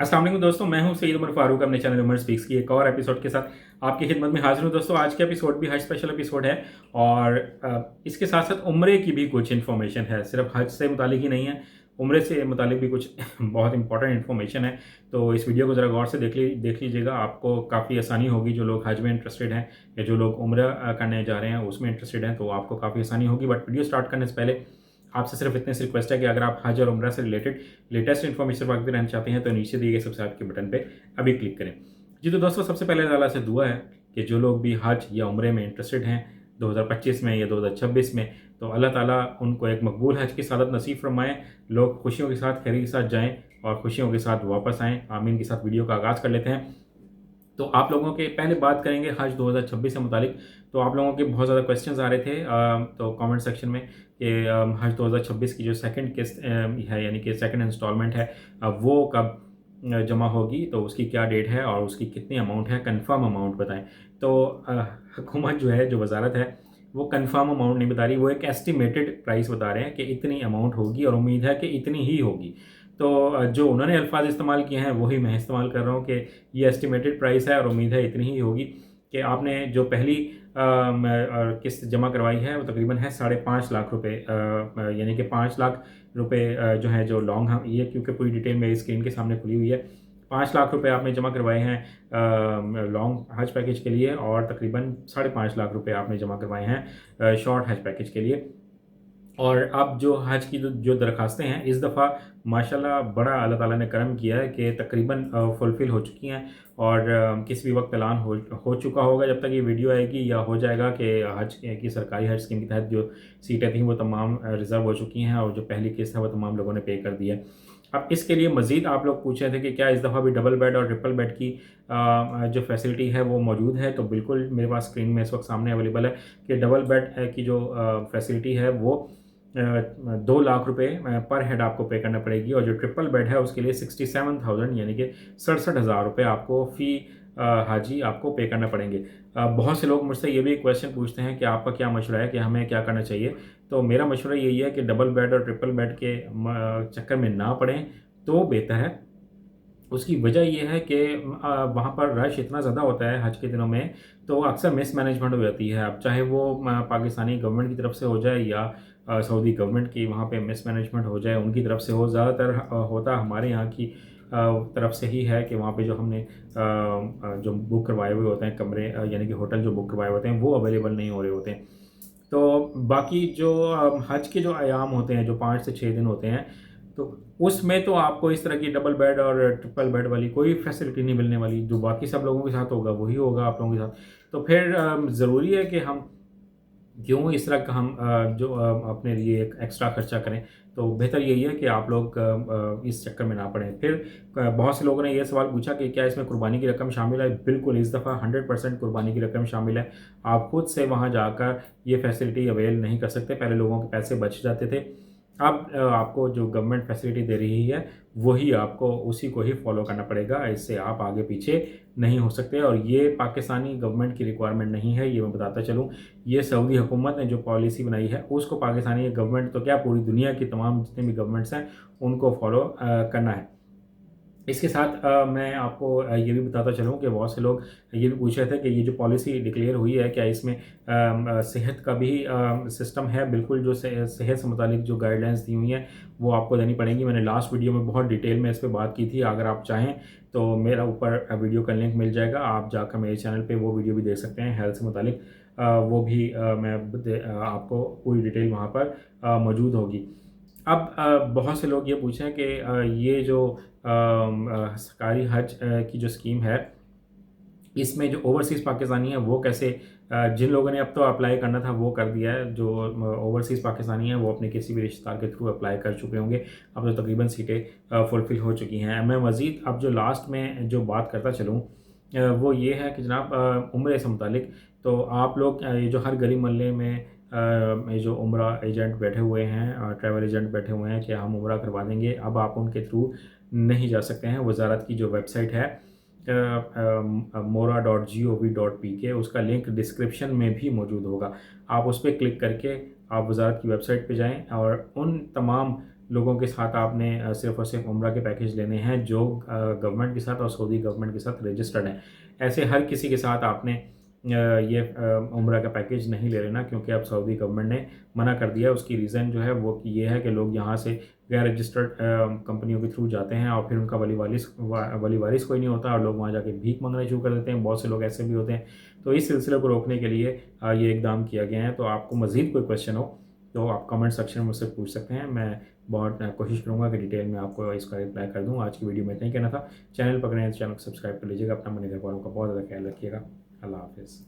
अस्सलाम वालेकुम दोस्तों, मैं हूं सईद उमर फारूक अपने चैनल उमर स्पीक्स की एक और एपिसोड के साथ आपकी खिदमत में हाजिर हूं। दोस्तों आज का एपिसोड भी हज स्पेशल एपिसोड है और इसके साथ साथ उम्रे की भी कुछ इन्फॉर्मेशन है। सिर्फ हज से मुतालिक ही नहीं है, उम्रे से मुतालिक भी कुछ बहुत इंपॉर्टेंट इन्फॉर्मेशन है। तो इस वीडियो को ज़रा गौर से देख लीजिएगा, आपको काफ़ी आसानी होगी। जो लोग हज में इंटरेस्टेड हैं या जो लोग उम्रा करने जा रहे हैं उसमें इंटरेस्टेड हैं तो आपको काफ़ी आसानी होगी। बट वीडियो स्टार्ट करने से पहले आपसे सिर्फ इतनी सी रिक्वेस्ट है कि अगर आप हज और उम्रा से रिलेटेड लेटेस्ट इन्फॉर्मेशन वाकई रहना चाहते हैं तो नीचे दिए गए सब्सक्राइब के बटन पे अभी क्लिक करें। जी तो दोस्तों, सबसे पहले अल्लाह से दुआ है कि जो लोग भी हज या उम्रे में इंटरेस्टेड हैं 2025 में या 2026 में, तो अल्लाह ताला उनको एक मकबूल हज की सादत नसीब फरमाएँ। लोग खुशियों के साथ, खैर के साथ जाएँ और खुशियों के साथ वापस आएँ। आमीन के साथ वीडियो का आगाज़ कर लेते हैं। तो आप लोगों के पहले बात करेंगे हज 2026 से मुतालिक। तो आप लोगों के बहुत ज़्यादा क्वेश्चंस आ रहे थे तो कमेंट सेक्शन में कि हज 2026 की जो सेकंड किस्त है, यानी कि सेकंड इंस्टॉलमेंट है, वो कब जमा होगी, तो उसकी क्या डेट है और उसकी कितनी अमाउंट है, कंफर्म अमाउंट बताएं। तो हुकूमत जो है, जो वजारत है, वो कंफर्म अमाउंट नहीं बता रही, वो एक एस्टिमेटेड प्राइस बता रहे हैं कि इतनी अमाउंट होगी और उम्मीद है कि इतनी ही होगी। तो जो उन्होंने अल्फाज इस्तेमाल किए हैं वही मैं इस्तेमाल कर रहा हूँ कि ये एस्टिमेटेड प्राइस है और उम्मीद है इतनी ही होगी। कि आपने जो पहली किस्त जमा करवाई है वो तकरीबन है 5.5 लाख रुपए, यानी कि 5 लाख रुपए जो है, जो लॉन्ग हम ये क्योंकि पूरी डिटेल मेरी स्क्रीन के सामने खुली हुई है। 5 लाख रुपए आपने जमा करवाए हैं लॉन्ग हज पैकेज के लिए और तकरीबन 5.5 लाख रुपए आपने जमा करवाए हैं शॉर्ट हज पैकेज के लिए। और अब जो हज की जो दरखास्तें हैं इस दफ़ा माशाल्लाह बड़ा अल्लाह ताला ने करम किया है कि तकरीबन फुलफ़िल हो चुकी हैं और किसी भी वक्त ऐलान हो चुका होगा जब तक ये वीडियो आएगी, या हो जाएगा कि हज की सरकारी हज स्कीम के तहत जो सीटें थीं वो तमाम रिज़र्व हो चुकी हैं और जो पहली किस्त है वो तमाम लोगों ने पे कर दी है। अब इसके लिए मज़ीद आप लोग पूछ रहे थे कि क्या इस दफ़ा भी डबल बेड और ट्रिपल बेड की जो फैसिलिटी है वो मौजूद है। तो बिल्कुल मेरे पास स्क्रीन में इस वक्त सामने अवेलेबल है कि डबल बेड की जो फैसिलिटी है वो 2 लाख रुपए पर हेड आपको पे करना पड़ेगी और जो ट्रिपल बेड है उसके लिए 67,000 यानी कि 67,000 रुपये आपको फ़ी हाजी आपको पे करना पड़ेंगे। बहुत से लोग मुझसे ये भी क्वेश्चन पूछते हैं कि आपका क्या मशवरा है कि हमें क्या करना चाहिए। तो मेरा मशवरा यही है कि डबल बेड और ट्रिपल बेड के चक्कर में ना पड़ें तो बेहतर है। उसकी वजह ये है कि वहाँ पर रश इतना ज़्यादा होता है हज के दिनों में, तो अक्सर मिसमैनेजमेंट हो जाती है। अब चाहे वो पाकिस्तानी गवर्नमेंट की तरफ से हो जाए या सऊदी गवर्नमेंट की वहाँ पे मिसमैनेजमेंट हो जाए, उनकी तरफ से हो। ज़्यादातर होता हमारे यहाँ की तरफ से ही है कि वहाँ पे जो हमने जो बुक करवाए हुए होते हैं कमरे, यानी कि होटल जो बुक करवाए होते हैं वो अवेलेबल नहीं हो रहे होते हैं। तो बाकी जो हज के जो अयाम होते हैं, जो 5 से 6 दिन होते हैं, तो उसमें तो आपको इस तरह की डबल बेड और ट्रिपल बेड वाली कोई फैसिलिटी नहीं मिलने वाली। जो बाकी सब लोगों के साथ होगा वही होगा आप लोगों के साथ। तो फिर ज़रूरी है कि हम क्यों इस तरह का हम जो अपने लिए एक एक्स्ट्रा खर्चा करें। तो बेहतर यही है कि आप लोग इस चक्कर में ना पड़ें। फिर बहुत से लोगों ने ये सवाल पूछा कि क्या इसमें कुर्बानी की रकम शामिल है। बिल्कुल, इस दफ़ा 100% कुर्बानी की रकम शामिल है। आप खुद से वहाँ जाकर ये फैसिलिटी अवेल नहीं कर सकते। पहले लोगों के पैसे बच जाते थे, अब आपको जो गवर्नमेंट फैसिलिटी दे रही है वही आपको उसी को ही फॉलो करना पड़ेगा। इससे आप आगे पीछे नहीं हो सकते और ये पाकिस्तानी गवर्नमेंट की रिक्वायरमेंट नहीं है, ये मैं बताता चलूँ। ये सऊदी हुकूमत ने जो पॉलिसी बनाई है उसको पाकिस्तानी गवर्नमेंट तो क्या, पूरी दुनिया की तमाम जितने भी गवर्नमेंट्स हैं उनको फॉलो करना है। इसके साथ मैं आपको ये भी बताता चलूँ कि बहुत से लोग ये भी पूछ रहे थे कि ये जो पॉलिसी डिक्लेयर हुई है क्या इसमें सेहत का भी सिस्टम है। बिल्कुल, जो सेहत से मुतालिक जो गाइडलाइंस दी हुई हैं वो आपको देनी पड़ेंगी। मैंने लास्ट वीडियो में बहुत डिटेल में इस पर बात की थी। अगर आप चाहें तो मेरा ऊपर वीडियो का लिंक मिल जाएगा, आप जाकर मेरे चैनल पर वो वीडियो भी देख सकते हैं हेल्थ से मुतालिक। वो भी आपको पूरी डिटेल वहाँ पर मौजूद होगी। अब बहुत से लोग ये पूछें कि ये जो सरकारी हज की जो स्कीम है, इसमें जो ओवरसीज़ पाकिस्तानी हैं वो कैसे, जिन लोगों ने अब तो अप्लाई करना था वो कर दिया है। जो ओवरसीज़ पाकिस्तानी हैं वो अपने किसी भी रिश्तेदार के थ्रू अप्लाई कर चुके होंगे। अब तो तकरीबन सीटें फुलफ़िल हो चुकी हैं। मैं मज़ीद अब जो लास्ट में जो बात करता चलूँ वो ये है कि जनाब उम्रे से मुतालिक, तो आप लोग ये जो हर गली मोहल्ले में ये जो उम्रा एजेंट बैठे हुए हैं, ट्रैवल एजेंट बैठे हुए हैं कि हम उम्रा करवा देंगे, अब आप उनके थ्रू नहीं जा सकते हैं। वजारत की जो वेबसाइट है mora.gov.pk, उसका लिंक डिस्क्रिप्शन में भी मौजूद होगा। आप उस पर क्लिक करके आप वजारत की वेबसाइट पे जाएं और उन तमाम لوگوں کے ساتھ آپ نے صرف اور صرف عمرہ کے پیکیج لینے ہیں جو گورنمنٹ کے ساتھ اور سعودی گورنمنٹ کے ساتھ رجسٹرڈ ہیں. ایسے ہر کسی کے ساتھ آپ نے یہ عمرہ کا پیکیج نہیں لے لینا، کیونکہ اب سعودی گورنمنٹ نے منع کر دیا. اس کی ریزن جو ہے وہ یہ ہے کہ لوگ یہاں سے غیر رجسٹرڈ کمپنیوں کے تھرو جاتے ہیں اور پھر ان کا ولی وارث کوئی نہیں ہوتا، اور لوگ وہاں جا کے بھیک مانگنا شروع کر دیتے ہیں. بہت سے لوگ ایسے بھی ہوتے ہیں. تو اس سلسلے کو روکنے کے لیے یہ اقدام کیا گیا ہے. تو آپ کو مزید کوئی کویشچن ہو تو آپ کمنٹ سیکشن میں مجھ سے پوچھ سکتے ہیں. میں بہت کوشش کروں گا کہ ڈیٹیل میں آپ کو اس کا رپلائی کر دوں. آج کی ویڈیو میں اتنا ہی کہنا تھا. چینل پکڑیں، چینل کو سبسکرائب کر لیجیے گا. اپنا اپنے گھر والوں کا بہت زیادہ خیال رکھیے گا. اللہ حافظ.